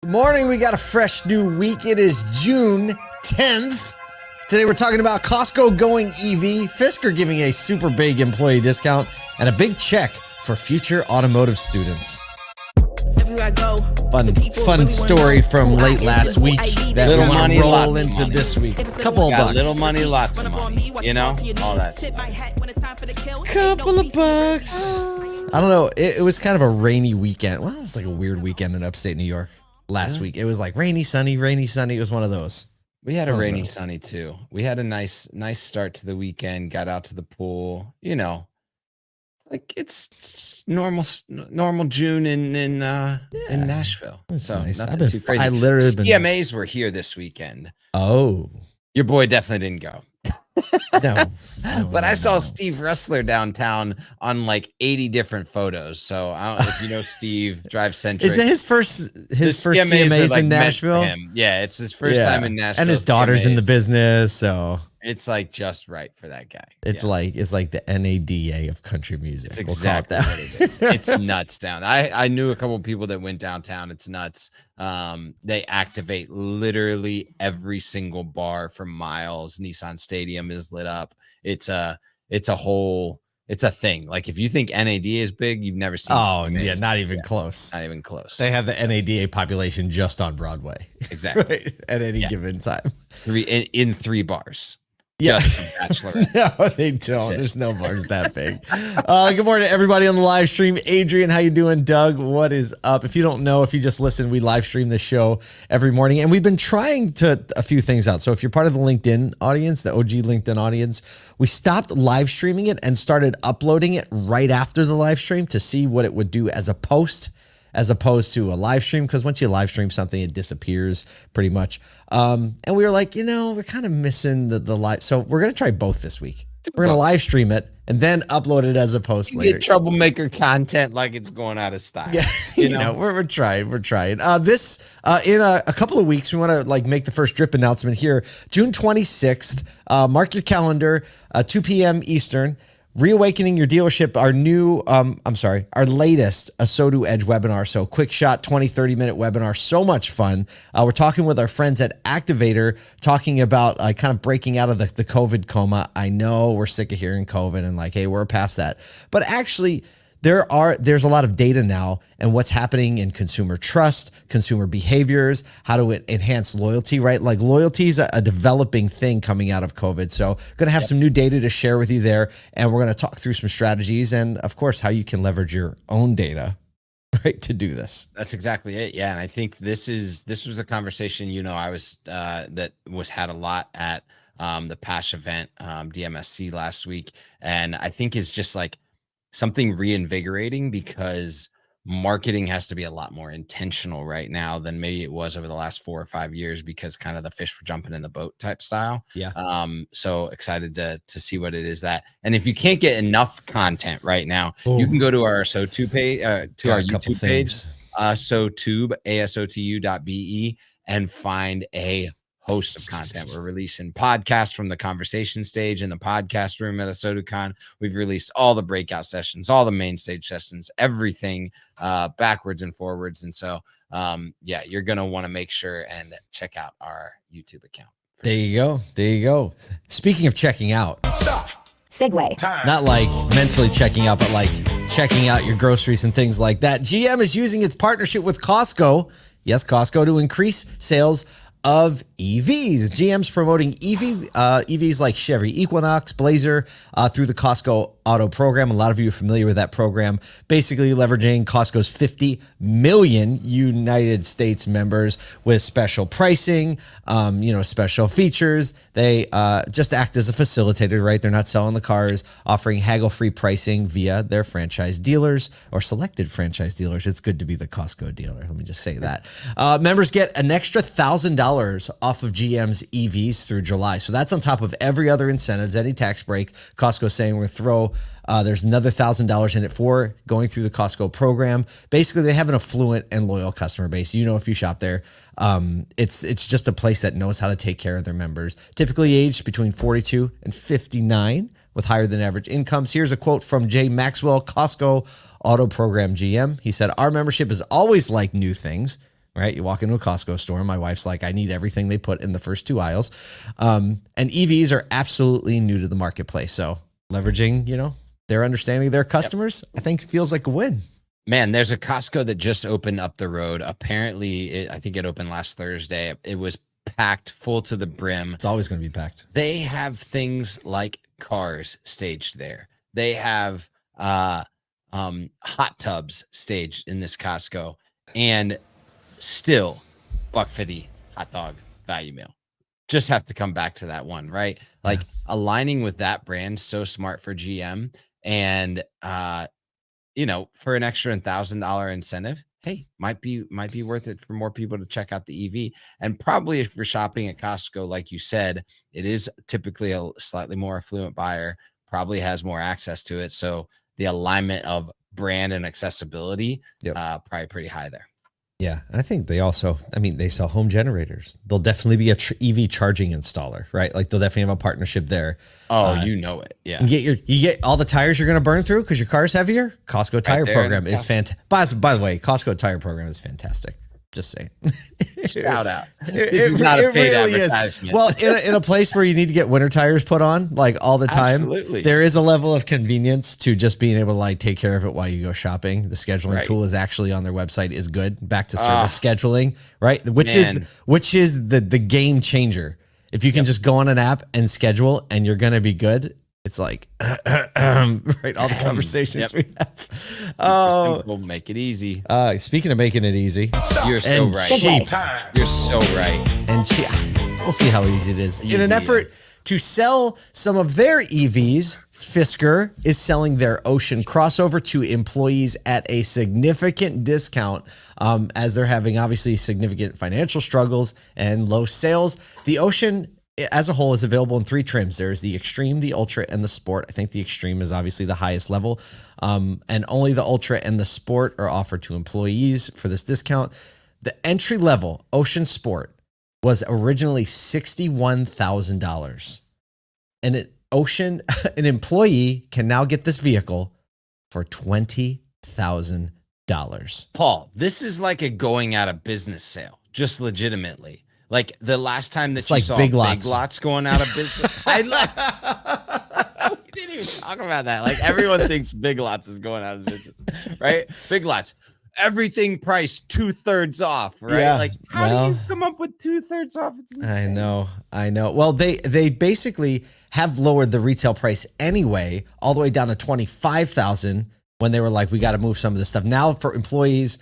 Good morning. We got a fresh new week. It is June 10th. Today we're talking about Costco going EV, Fisker giving a super big employee discount, and a big check for future automotive students. Fun story from late last week that little we're money, gonna roll into money. this week. Couple of Got bucks. little money, lots of money. You know, all that stuff. Couple of bucks. I don't know. It was kind of a rainy weekend. Well, it was like a weird weekend in upstate New York last week. It was like rainy, sunny, rainy, sunny. It was one of those. We had a rainy, sunny too. We had a nice start to the weekend. Got out to the pool. You know, like it's normal June in Nashville. That's so nice. nothing too crazy. I literally CMAs were here this weekend. Oh, your boy definitely didn't go. no. But I saw Steve Rustler downtown on like 80 different photos. So I don't know if you know Steve, Drive Centric. Is it his first CMAs like in Nashville? Yeah, it's his first time in Nashville. And his daughter's CMAs. in the business, so it's like just right for that guy. It's like the NADA of country music. It's exactly what it is. It's nuts down. I knew a couple of people that went downtown. It's nuts. They activate literally every single bar for miles. Nissan Stadium is lit up. It's a thing. Like if you think NADA is big, you've never seen. Oh yeah, not even close. Not even close. They have the NADA population just on Broadway. Exactly. Right? At any given time. In 3 bars. Yeah. Just Bachelorette. No, they don't. There's no bars that big. Good morning to everybody on the live stream. Adrian, how you doing? Doug, what is up? If you don't know, if you just listen, we live stream the show every morning, and we've been trying a few things out. So if you're part of the LinkedIn audience, the OG LinkedIn audience, we stopped live streaming it and started uploading it right after the live stream to see what it would do as a post, as opposed to a live stream, because once you live stream something, it disappears pretty much. And we were like, we're kind of missing the live. So we're going to try both this week. We're going to live stream it and then upload it as a post later. Get troublemaker content like it's going out of style. Yeah, you know, we're trying. We're trying. This in a couple of weeks, we want to make the first drip announcement here. June 26th. Mark your calendar. 2 p.m. Eastern. Reawakening Your Dealership, our latest ASOTU Edge webinar. So quick shot, 20, 30-minute webinar. So much fun. We're talking with our friends at Activator, talking about kind of breaking out of the COVID coma. I know we're sick of hearing COVID and hey, we're past that. But actually, there's a lot of data now and what's happening in consumer trust, consumer behaviors, how to enhance loyalty, right? Like loyalty is a developing thing coming out of COVID. So going to have some new data to share with you there. And we're going to talk through some strategies and of course, how you can leverage your own data, right, to do this. That's exactly it. Yeah. And I think this was a conversation, I was, that was had a lot at the PASH event, DMSC last week. And I think is just something reinvigorating because marketing has to be a lot more intentional right now than maybe it was over the last 4 or 5 years because kind of the fish were jumping in the boat type style. Yeah. So excited to see what it is and if you can't get enough content right now, you can go to our SoTube page, to our YouTube page, SoTube, ASOTU.be, and find a host of content. We're releasing podcasts from the conversation stage in the podcast room at ASOTUCon. We've released all the breakout sessions, all the main stage sessions, everything backwards and forwards. And so, you're going to want to make sure and check out our YouTube account. There you go. There you go. Speaking of checking out. Segue. Not mentally checking out, but checking out your groceries and things like that. GM is using its partnership with Costco, to increase sales of EVs. GM's promoting EVs like Chevy Equinox, Blazer through the Costco Auto Program. A lot of you are familiar with that program. Basically leveraging Costco's 50 million United States members with special pricing, special features. They just act as a facilitator, right? They're not selling the cars, offering haggle-free pricing via their franchise dealers or selected franchise dealers. It's good to be the Costco dealer. Let me just say that. Members get an extra $1,000 off of GM's EVs through July. So that's on top of every other incentives, any tax break. Costco's saying we're going to throw there's another $1,000 in it for going through the Costco program. Basically, they have an affluent and loyal customer base. If you shop there, it's just a place that knows how to take care of their members, typically aged between 42 and 59 with higher than average incomes. Here's a quote from Jay Maxwell, Costco Auto Program GM. He said, "Our membership is always like new things. right? You walk into a Costco store, and my wife's like, I need everything they put in the first 2 aisles. And EVs are absolutely new to the marketplace. So leveraging, their understanding of their customers, I think feels like a win. Man, there's a Costco that just opened up the road. Apparently, I think it opened last Thursday. It was packed full to the brim. It's always going to be packed. They have things like cars staged there. They have hot tubs staged in this Costco, and still $1.50 hot dog value meal. Just have to come back to that one, right? Like aligning with that brand, so smart for GM. And for an extra $1,000 incentive, hey, might be worth it for more people to check out the EV. And probably if you're shopping at Costco, like you said, it is typically a slightly more affluent buyer, probably has more access to it. So the alignment of brand and accessibility, probably pretty high there. Yeah. And I think they also, they sell home generators. They'll definitely be a EV charging installer, right? Like they'll definitely have a partnership there. Oh, you know it. Yeah. You get all the tires you're going to burn through because your car's heavier. Costco Tire Program is fantastic. By the way, Costco Tire Program is fantastic. Just saying. Shout out. This is not a paid advertisement. Well, in a place where you need to get winter tires put on like all the time, absolutely, there is a level of convenience to just being able to like take care of it while you go shopping. The scheduling tool is actually on their website is good. Back to service scheduling, right? Which is the game changer. If you can just go on an app and schedule and you're going to be good. It's like, right, all the conversations we have. Oh, we'll make it easy. Speaking of making it easy, you're so right. Cheap. You're so right. And we'll see how easy it is. In an effort to sell some of their EVs, Fisker is selling their Ocean crossover to employees at a significant discount, as they're having obviously significant financial struggles and low sales. The Ocean as a whole is available in 3 trims. There's the Extreme, the Ultra, and the Sport. I think the Extreme is obviously the highest level. And only the Ultra and the Sport are offered to employees for this discount. The entry level Ocean Sport was originally $61,000. And an employee can now get this vehicle for $20,000. Paul, this is like a going out of business sale, just legitimately. Like the last time that you saw Big Lots going out of business, we didn't even talk about that. Like everyone thinks Big Lots is going out of business, right? Big Lots, everything priced 2/3 off, right? Yeah. Like how do you come up with 2/3 off? It's insane. I know. Well, they basically have lowered the retail price anyway, all the way down to $25,000 when they were like, we got to move some of this stuff. Now for employees,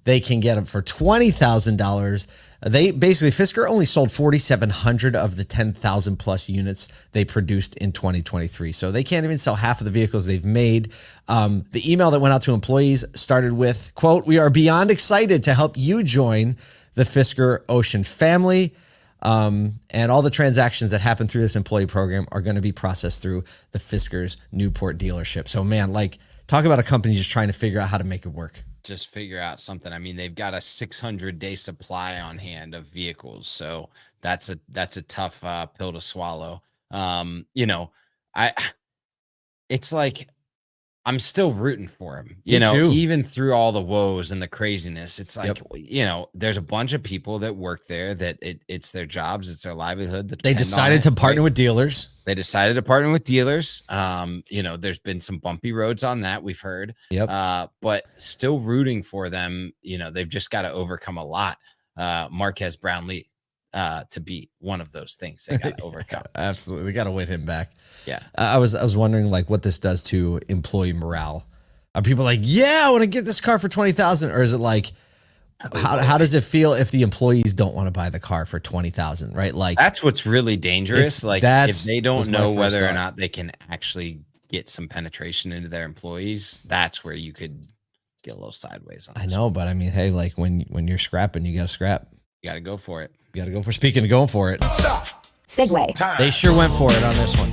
they can get them for $20,000. Fisker only sold 4,700 of the 10,000 plus units they produced in 2023. So they can't even sell half of the vehicles they've made. The email that went out to employees started with, quote, "We are beyond excited to help you join the Fisker Ocean family. And all the transactions that happen through this employee program are going to be processed through the Fisker's Newport dealership." So man, like talk about a company just trying to figure out how to make it work. Just figure out something. I mean, they've got a 600-day supply on hand of vehicles, so that's a tough pill to swallow. It's like I'm still rooting for him. Me too. Even through all the woes and the craziness, it's like there's a bunch of people that work there that it's their jobs, it's their livelihood. They decided to partner with dealers. They decided to partner with dealers. There's been some bumpy roads on that, we've heard. Yep. But still rooting for them. They've just got to overcome a lot. Marquez Brownlee to be one of those things they got to overcome. Absolutely. They got to win him back. Yeah. I was wondering like what this does to employee morale. Are people like, yeah, I want to get this car for $20,000? Or is it like, how does it feel if the employees don't want to buy the car for $20,000? Right. Like that's what's really dangerous. Like if they don't know whether or not they can actually get some penetration into their employees, that's where you could get a little sideways on. I know, but I mean, hey, like when you're scrapping, you got to scrap. You got to go for it. You got to go for speaking of going for it. Stop. Segue. They sure went for it on this one.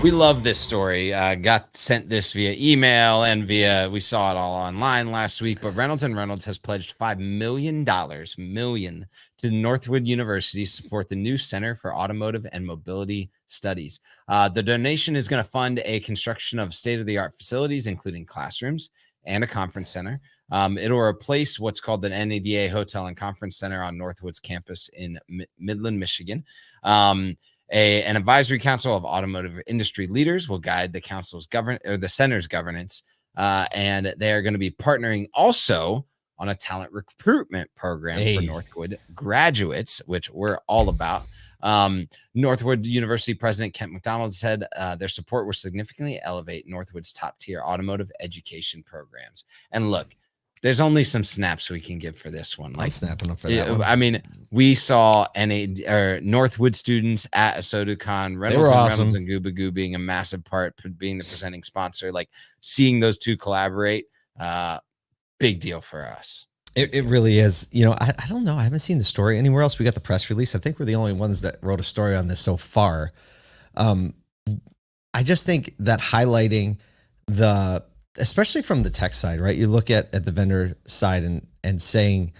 We love this story. Got sent this via email and we saw it all online last week, but Reynolds has pledged $5 million to Northwood University to support the new Center for Automotive and Mobility Studies. The donation is going to fund a construction of state-of-the-art facilities, including classrooms and a conference center. It'll replace what's called the NADA Hotel and Conference Center on Northwood's campus in Midland, Michigan. An advisory council of automotive industry leaders will guide the council's the center's governance, and they are going to be partnering also on a talent recruitment program for Northwood graduates, which we're all about. Northwood University President Kent McDonald said their support will significantly elevate Northwood's top-tier automotive education programs. And look, there's only some snaps we can give for this one. I'm snapping up for that one. I mean, we saw Northwood students at SotoCon, Reynolds and Gooba Goo being a massive part, being the presenting sponsor. Like seeing those two collaborate, big deal for us. It really is. You know, I don't know. I haven't seen the story anywhere else. We got the press release. I think we're the only ones that wrote a story on this so far. I just think that highlighting especially from the tech side, right? You look at the vendor side and saying,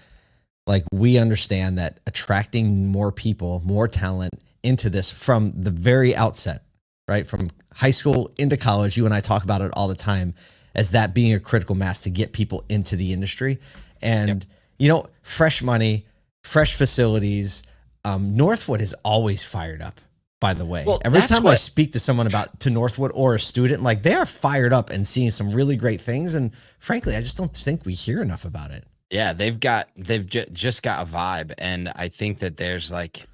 like, we understand that attracting more people, more talent into this from the very outset, right? From high school into college, you and I talk about it all the time as that being a critical mass to get people into the industry. And, you know, fresh money, fresh facilities. Northwood is always fired up, by the way. Well, every time I speak to someone to Northwood or a student, like they are fired up and seeing some really great things. And frankly, I just don't think we hear enough about it. Yeah, they've just got a vibe. And I think that there's like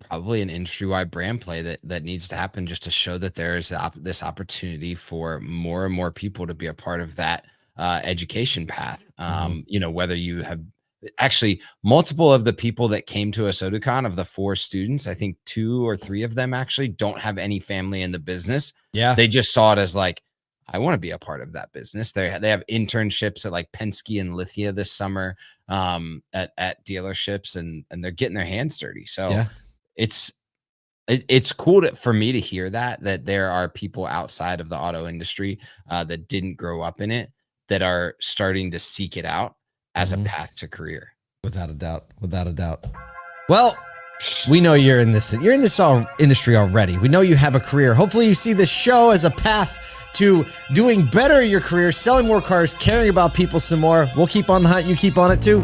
probably an industry-wide brand play that needs to happen just to show that there's this opportunity for more and more people to be a part of that education path. You know, whether you have actually multiple of the people that came to a SotoCon, of the 4 students, I think 2 or 3 of them actually don't have any family in the business. Yeah. They just saw it as like, I want to be a part of that business. They have internships at like Penske and Lithia this summer at dealerships, and they're getting their hands dirty. So it's cool for me to hear that there are people outside of the auto industry that didn't grow up in it that are starting to seek it out as a path to career. Without a doubt. Without a doubt. Well, we know you're in this industry already. We know you have a career. Hopefully you see this show as a path to doing better in your career, selling more cars, caring about people some more. We'll keep on the hunt. You keep on it too.